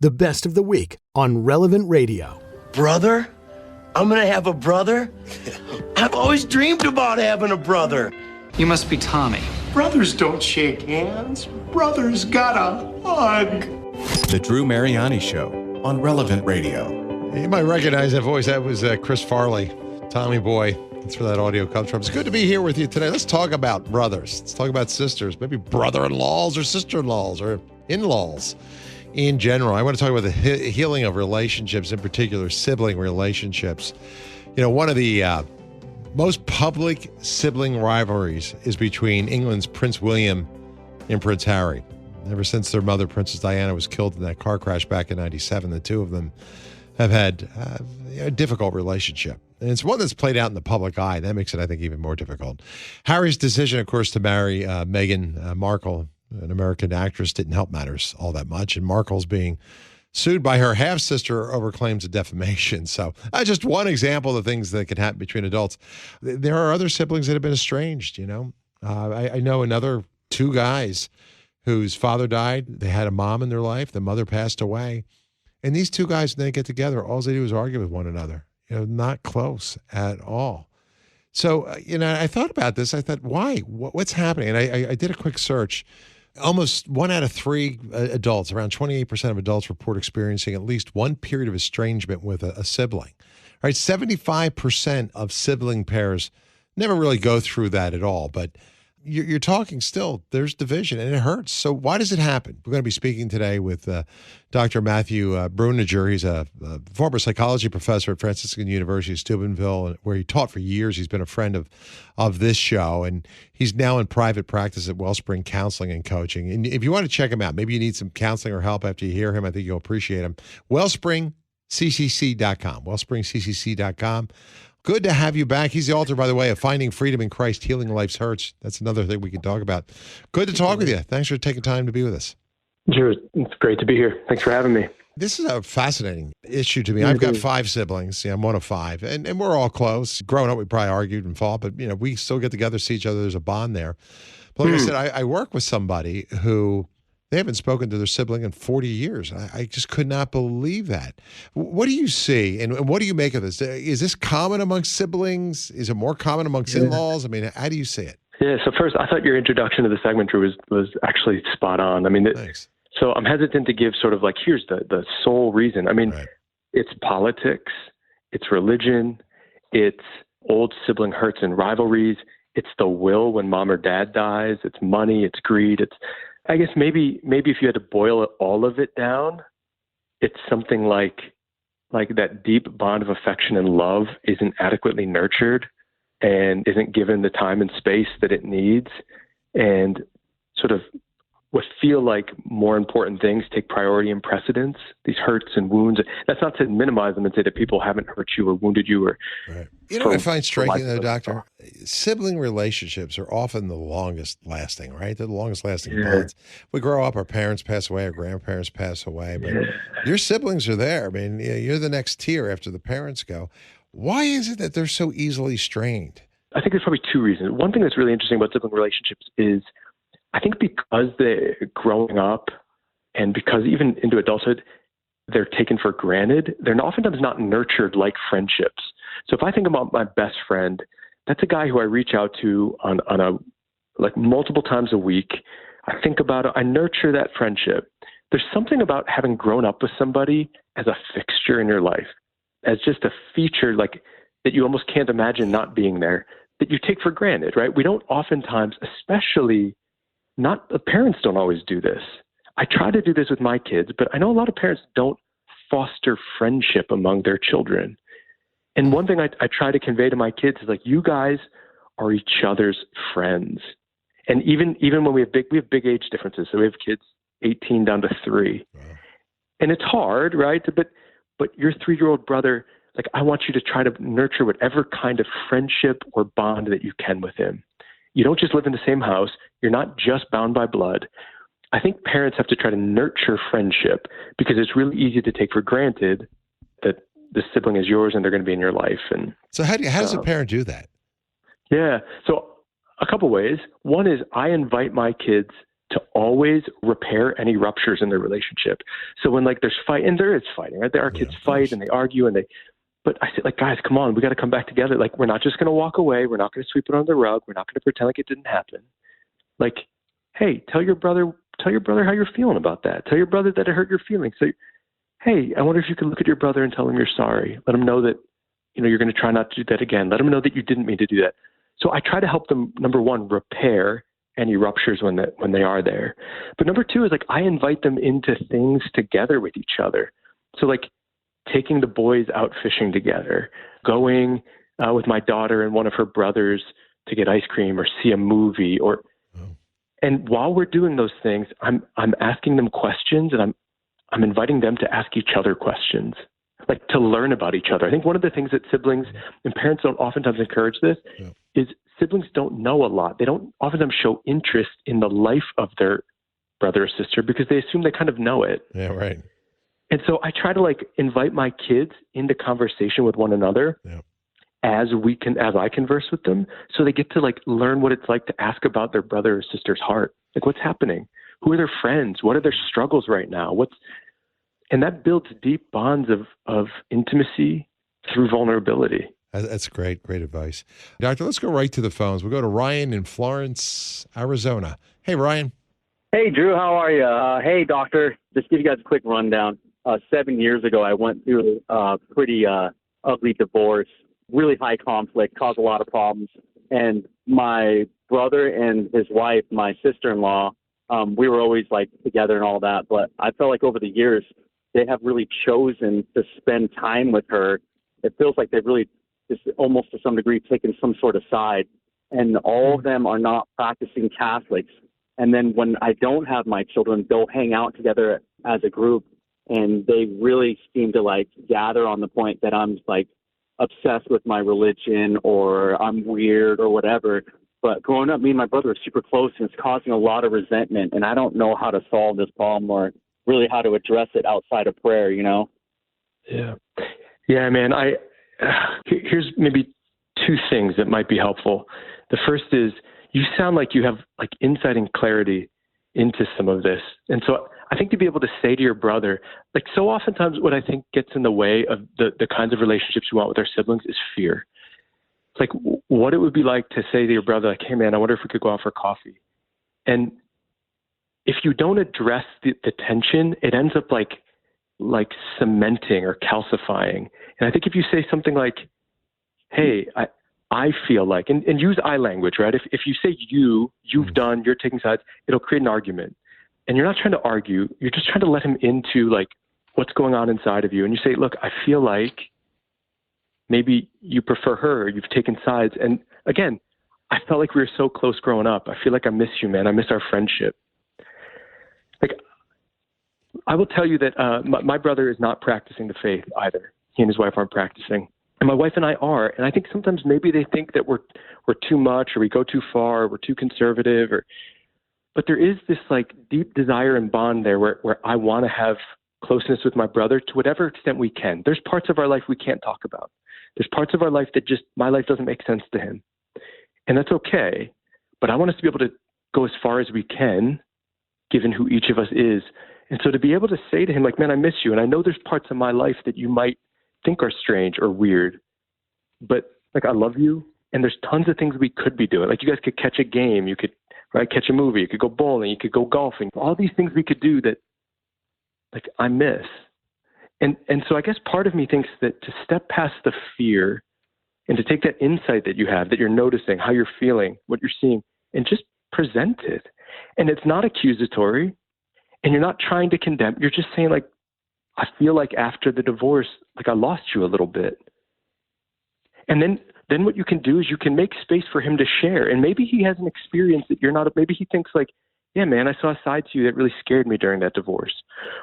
the best of the week on Relevant Radio. Brother? I'm gonna have a brother? I've always dreamed about having a brother. You must be Tommy. Brothers don't shake hands. Brothers gotta hug. The Drew Mariani Show on Relevant Radio. You might recognize that voice. That was Chris Farley, Tommy Boy. That's where that audio comes from. It's good to be here with you today. Let's talk about brothers. Let's talk about sisters, maybe brother-in-laws or sister-in-laws or in-laws in general. I want to talk about the healing of relationships, in particular sibling relationships. You know, one of the most public sibling rivalries is between England's Prince William and Prince Harry. Ever since their mother, Princess Diana, was killed in that car crash back in '97, the two of them have had a difficult relationship. And it's one that's played out in the public eye. That makes it, I think, even more difficult. Harry's decision, of course, to marry Meghan Markle, an American actress, didn't help matters all that much. And Markle's being sued by her half-sister over claims of defamation. So just one example of the things that can happen between adults. There are other siblings that have been estranged, you know. I know another two guys whose father died. They had a mom in their life. The mother passed away. And these two guys, when they get together, all they do is argue with one another. You know, not close at all. So, you know, I thought about this. I thought, why? What's happening? And I did a quick search. Almost 1 out of 3 adults, around 28% of adults, report experiencing at least one period of estrangement with a sibling. All right, 75% of sibling pairs never really go through that at all. But you're talking still, there's division, and it hurts. So why does it happen? We're going to be speaking today with Dr. Matthew Breuninger. He's a former psychology professor at Franciscan University, Steubenville, where he taught for years. He's been a friend of this show, and he's now in private practice at Wellspring Counseling and Coaching. And if you want to check him out, maybe you need some counseling or help after you hear him, I think you'll appreciate him. WellspringCCC.com, WellspringCCC.com. Good to have you back. He's the author, by the way, of Finding Freedom in Christ, Healing Life's Hurts. That's another thing we can talk about. Good to talk with you. Thanks for taking time to be with us. Sure. It's great to be here. Thanks for having me. This is a fascinating issue to me. I've got 5 siblings. Yeah, I'm one of 5. And we're all close. Growing up, we probably argued and fought, but, you know, we still get together, see each other. There's a bond there. But like I said, I work with somebody who they haven't spoken to their sibling in 40 years. I just could not believe that. What do you see, and what do you make of this? Is this common amongst siblings? Is it more common amongst in-laws? I mean, how do you see it? Yeah, so first, I thought your introduction to the segment, Drew, was actually spot on. I mean, Thanks. So I'm hesitant to give sort of like, here's the sole reason. I mean, Right. It's politics, it's religion, it's old sibling hurts and rivalries, it's the will when mom or dad dies, it's money, it's greed, I guess maybe if you had to boil all of it down, it's something like that deep bond of affection and love isn't adequately nurtured and isn't given the time and space that it needs, and sort of what feel like more important things take priority and precedence, these hurts and wounds. That's not to minimize them and say that people haven't hurt you or wounded you. Right. You know what I find striking, though, Doctor? Sibling relationships are often the longest lasting, right? They're the longest lasting bonds. We grow up, our parents pass away, our grandparents pass away, but your siblings are there. I mean, you're the next tier after the parents go. Why is it that they're so easily strained? I think there's probably 2 reasons. One thing that's really interesting about sibling relationships is I think because they're growing up and because even into adulthood, they're taken for granted, they're oftentimes not nurtured like friendships. So if I think about my best friend, that's a guy who I reach out to on a like multiple times a week. I think about it, I nurture that friendship. There's something about having grown up with somebody as a fixture in your life, as just a feature like that you almost can't imagine not being there, that you take for granted, right? We don't oftentimes, especially not the parents don't always do this. I try to do this with my kids, but I know a lot of parents don't foster friendship among their children. And one thing I try to convey to my kids is like, you guys are each other's friends. And even when we have big age differences. So we have kids 18 down to 3. Wow. And it's hard, right? But your 3-year-old brother, like, I want you to try to nurture whatever kind of friendship or bond that you can with him. You don't just live in the same house. You're not just bound by blood. I think parents have to try to nurture friendship because it's really easy to take for granted that the sibling is yours and they're going to be in your life. And so how does a parent do that? Yeah. So a couple ways. One is I invite my kids to always repair any ruptures in their relationship. So when like there's fight, and there is fighting, right? There are kids fight and they argue but I say, like, guys, come on, we got to come back together. Like, we're not just going to walk away. We're not going to sweep it under the rug. We're not going to pretend like it didn't happen. Like, hey, tell your brother how you're feeling about that. Tell your brother that it hurt your feelings. So, hey, I wonder if you could look at your brother and tell him you're sorry. Let him know that, you're going to try not to do that again. Let him know that you didn't mean to do that. So I try to help them, number one, repair any ruptures when they are there. But number two is like, I invite them into things together with each other. So like, taking the boys out fishing together, going with my daughter and one of her brothers to get ice cream or see a movie, and while we're doing those things, I'm asking them questions, and I'm inviting them to ask each other questions, like to learn about each other. I think one of the things that siblings and parents don't oftentimes encourage this is siblings don't know a lot. They don't oftentimes show interest in the life of their brother or sister because they assume they kind of know it. Yeah, right. And so I try to like invite my kids into conversation with one another as I converse with them. So they get to like learn what it's like to ask about their brother or sister's heart. Like, what's happening? Who are their friends? What are their struggles right now? And that builds deep bonds of intimacy through vulnerability. That's great. Great advice. Doctor, let's go right to the phones. We'll go to Ryan in Florence, Arizona. Hey, Ryan. Hey, Drew, how are you? Hey, doctor, just give you guys a quick rundown. 7 years ago, I went through a pretty ugly divorce, really high conflict, caused a lot of problems. And my brother and his wife, my sister-in-law, we were always like together and all that. But I felt like over the years, they have really chosen to spend time with her. It feels like they've really just almost to some degree taken some sort of side. And all of them are not practicing Catholics. And then when I don't have my children, they'll hang out together as a group, and they really seem to like gather on the point that I'm like obsessed with my religion or I'm weird or whatever. But growing up, me and my brother are super close, and it's causing a lot of resentment. And I don't know how to solve this problem or really how to address it outside of prayer, Yeah. Yeah, man. Here's maybe two things that might be helpful. The first is, you sound like you have like insight and clarity into some of this. And so I think to be able to say to your brother, like so oftentimes what I think gets in the way of the kinds of relationships we want with our siblings is fear. It's like what it would be like to say to your brother, like, hey man, I wonder if we could go out for coffee. And if you don't address the tension, it ends up like cementing or calcifying. And I think if you say something like, hey, I feel like, and use I language, right? If you say you've done, you're taking sides, it'll create an argument. And you're not trying to argue. You're just trying to let him into like what's going on inside of you. And you say, look, I feel like maybe you prefer her, or you've taken sides. And again, I felt like we were so close growing up. I feel like I miss you, man. I miss our friendship. Like, I will tell you that my brother is not practicing the faith either. He and his wife aren't practicing. And my wife and I are. And I think sometimes maybe they think that we're too much, or we go too far, or we're too conservative, but there is this like deep desire and bond there where I want to have closeness with my brother to whatever extent we can. There's parts of our life we can't talk about. There's parts of our life that just, my life doesn't make sense to him. And that's okay. But I want us to be able to go as far as we can, given who each of us is. And so to be able to say to him, like, man, I miss you. And I know there's parts of my life that you might think are strange or weird, but like, I love you. And there's tons of things we could be doing. Like, you guys could catch a game. You could catch a movie. You could go bowling. You could go golfing. All these things we could do that, like, I miss. And so I guess part of me thinks that to step past the fear and to take that insight that you have, that you're noticing, how you're feeling, what you're seeing, and just present it. And it's not accusatory, and you're not trying to condemn. You're just saying, like, I feel like after the divorce, like, I lost you a little bit. And then what you can do is you can make space for him to share. And maybe he has an experience that you're not, maybe he thinks like, yeah, man, I saw a side to you that really scared me during that divorce.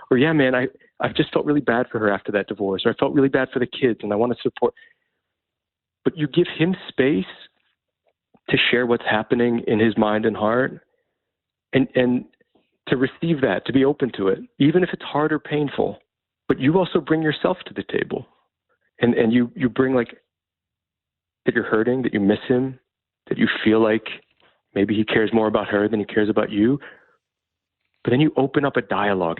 Or, yeah, man, I've just felt really bad for her after that divorce. Or I felt really bad for the kids and I want to support. But you give him space to share what's happening in his mind and heart, and to receive that, to be open to it, even if it's hard or painful. But you also bring yourself to the table, and you bring, like, that you're hurting, that you miss him, that you feel like maybe he cares more about her than he cares about you. but then you open up a dialogue.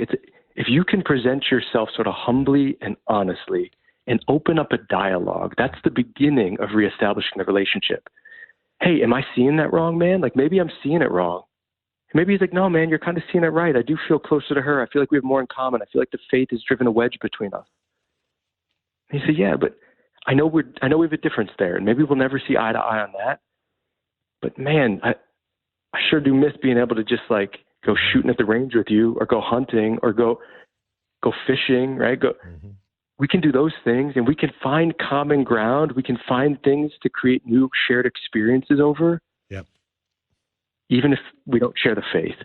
If you can present yourself sort of humbly and honestly and open up a dialogue, that's the beginning of reestablishing the relationship. Hey, am I seeing that wrong, man? Like, maybe I'm seeing it wrong. Maybe he's like, no, man, you're kind of seeing it right. I do feel closer to her. I feel like we have more in common. I feel like the faith has driven a wedge between us. And he said, yeah, but I know we have a difference there, and maybe we'll never see eye to eye on that. But man, I sure do miss being able to just like go shooting at the range with you, or go hunting, or go fishing, right? We can do those things, and we can find common ground. We can find things to create new shared experiences over. Yep. Even if we don't share the faith.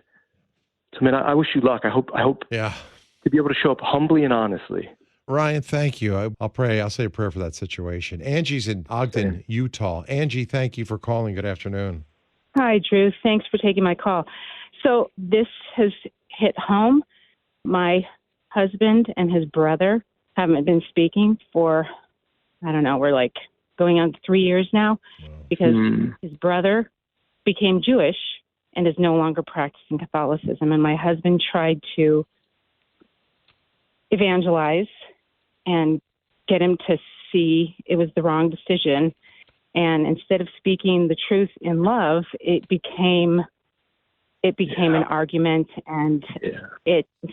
So, man, I wish you luck. I hope Yeah. to be able to show up humbly and honestly. Ryan, thank you. I'll pray. I'll say a prayer for that situation. Angie's in Ogden, Utah. Angie, thank you for calling. Good afternoon. Hi, Drew. Thanks for taking my call. So this has hit home. My husband and his brother haven't been speaking for, I don't know, we're like going on 3 years now, because his brother became Jewish and is no longer practicing Catholicism. And my husband tried to evangelize and get him to see it was the wrong decision. And instead of speaking the truth in love, it became an argument. And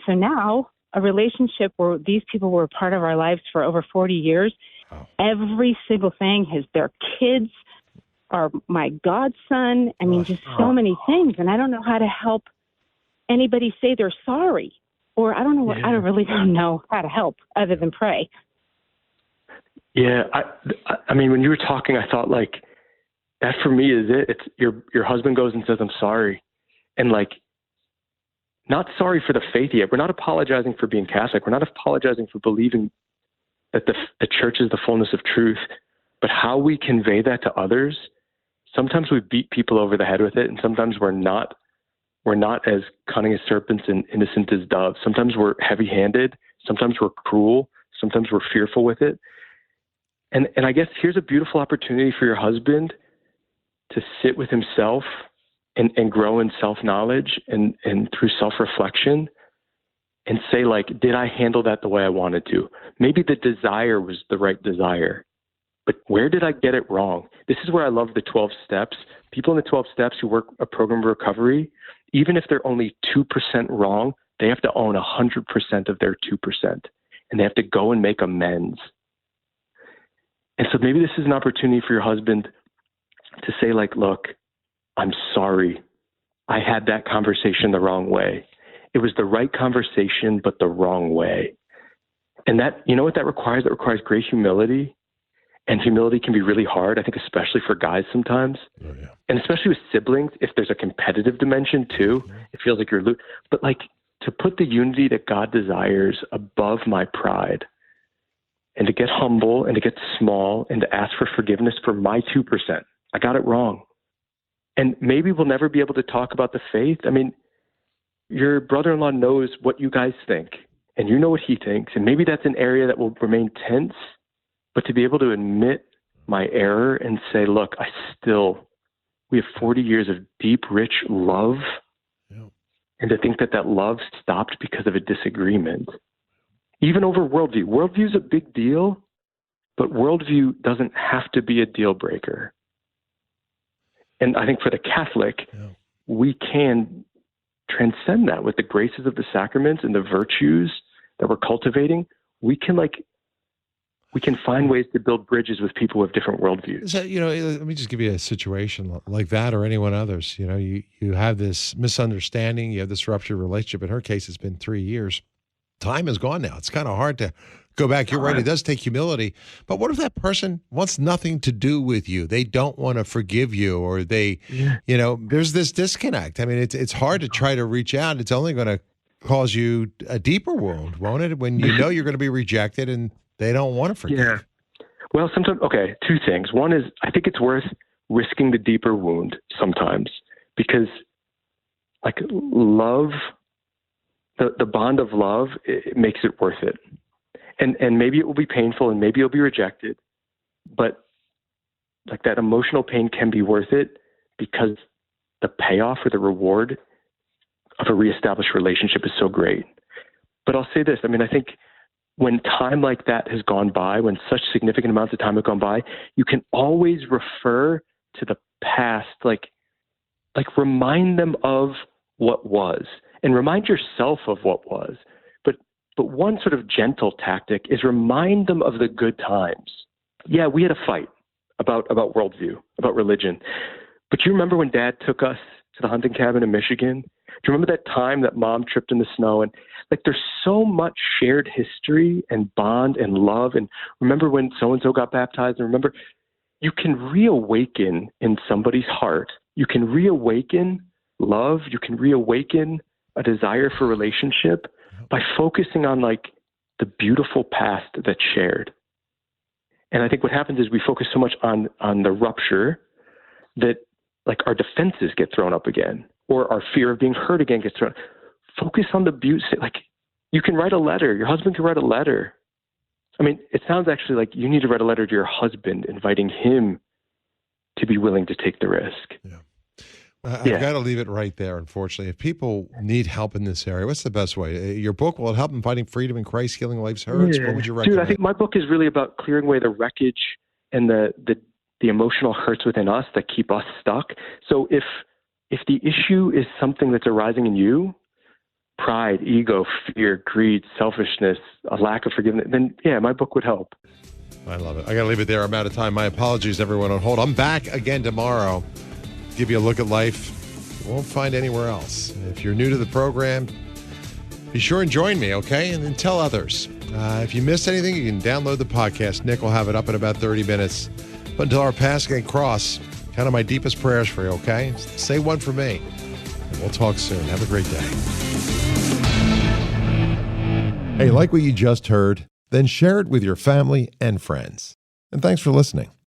so now a relationship where these people were a part of our lives for over 40 years, every single thing, their kids are my godson. I mean, just so many things. And I don't know how to help anybody say they're sorry. Or I don't know I really don't know how to help other than pray. Yeah. I mean, when you were talking, I thought like that for me is it. It's your husband goes and says, I'm sorry. And like, not sorry for the faith yet. We're not apologizing for being Catholic. We're not apologizing for believing that the church is the fullness of truth, but how we convey that to others. Sometimes we beat people over the head with it, and sometimes we're not as cunning as serpents and innocent as doves. Sometimes we're heavy-handed. Sometimes we're cruel. Sometimes we're fearful with it. And I guess here's a beautiful opportunity for your husband to sit with himself and grow in self-knowledge and through self-reflection and say, like, did I handle that the way I wanted to? Maybe the desire was the right desire, but where did I get it wrong? This is where I love the 12 steps. People in the 12 steps who work a program of recovery, even if they're only 2% wrong, they have to own 100% of their 2%, and they have to go and make amends. And so maybe this is an opportunity for your husband to say, like, look, I'm sorry. I had that conversation the wrong way. It was the right conversation, but the wrong way. And that, you know what that requires? That requires great humility. And humility can be really hard, I think, especially for guys sometimes. Oh, yeah. And especially with siblings, if there's a competitive dimension too, it feels like you're but like to put the unity that God desires above my pride and to get humble and to get small and to ask for forgiveness for my 2%. I got it wrong. And maybe we'll never be able to talk about the faith. I mean, your brother-in-law knows what you guys think, and you know what he thinks. And maybe that's an area that will remain tense, but to be able to admit my error and say, look, we have 40 years of deep, rich love. Yeah. And to think that love stopped because of a disagreement, even over worldview. Worldview is a big deal, but worldview doesn't have to be a deal breaker. And I think for the Catholic, we can transcend that with the graces of the sacraments and the virtues that we're cultivating. We can find ways to build bridges with people with different worldviews. So, let me just give you a situation like that or anyone others. You have this misunderstanding, you have this ruptured relationship. In her case, it's been 3 years. Time is gone now. It's kind of hard to go back. You're right. It does take humility. But what if that person wants nothing to do with you? They don't want to forgive you, or there's this disconnect. I mean, it's hard to try to reach out. It's only going to cause you a deeper wound, won't it? When you know you're going to be rejected and they don't want to forgive. Yeah. Well, sometimes, two things. One is I think it's worth risking the deeper wound sometimes because like love, the bond of love, it makes it worth it. And maybe it will be painful and maybe you'll be rejected, but like that emotional pain can be worth it because the payoff or the reward of a reestablished relationship is so great. But I'll say this, I mean, I think when time like that has gone by, when such significant amounts of time have gone by, you can always refer to the past, like remind them of what was and remind yourself of what was. But one sort of gentle tactic is remind them of the good times. Yeah, we had a fight about worldview, about religion. But do you remember when Dad took us to the hunting cabin in Michigan? Do you remember that time that Mom tripped in the snow? And like, there's so much shared history and bond and love. And remember when so-and-so got baptized? And remember, you can reawaken in somebody's heart. You can reawaken love. You can reawaken a desire for relationship by focusing on like the beautiful past that's shared. And I think what happens is we focus so much on the rupture that like our defenses get thrown up again, or our fear of being hurt again gets thrown. Focus on the beauty. Like, you can write a letter. Your husband can write a letter. I mean, it sounds actually like you need to write a letter to your husband, inviting him to be willing to take the risk. Yeah. I've got to leave it right there, unfortunately. If people need help in this area, what's the best way? Your book, will it help in finding freedom in Christ, healing life's hurts? What would you recommend? Dude, I think my book is really about clearing away the wreckage and the emotional hurts within us that keep us stuck. So if the issue is something that's arising in you, pride, ego, fear, greed, selfishness, a lack of forgiveness, then yeah, my book would help. I love it. I got to leave it there. I'm out of time. My apologies, everyone on hold. I'm back again tomorrow. Give you a look at life you won't find anywhere else. If you're new to the program, be sure and join me, okay? And then tell others. If you missed anything, you can download the podcast. Nick will have it up in about 30 minutes. But until our paths get cross, count on my deepest prayers for you, okay? Say one for me. And we'll talk soon. Have a great day. Hey, like what you just heard? Then share it with your family and friends. And thanks for listening.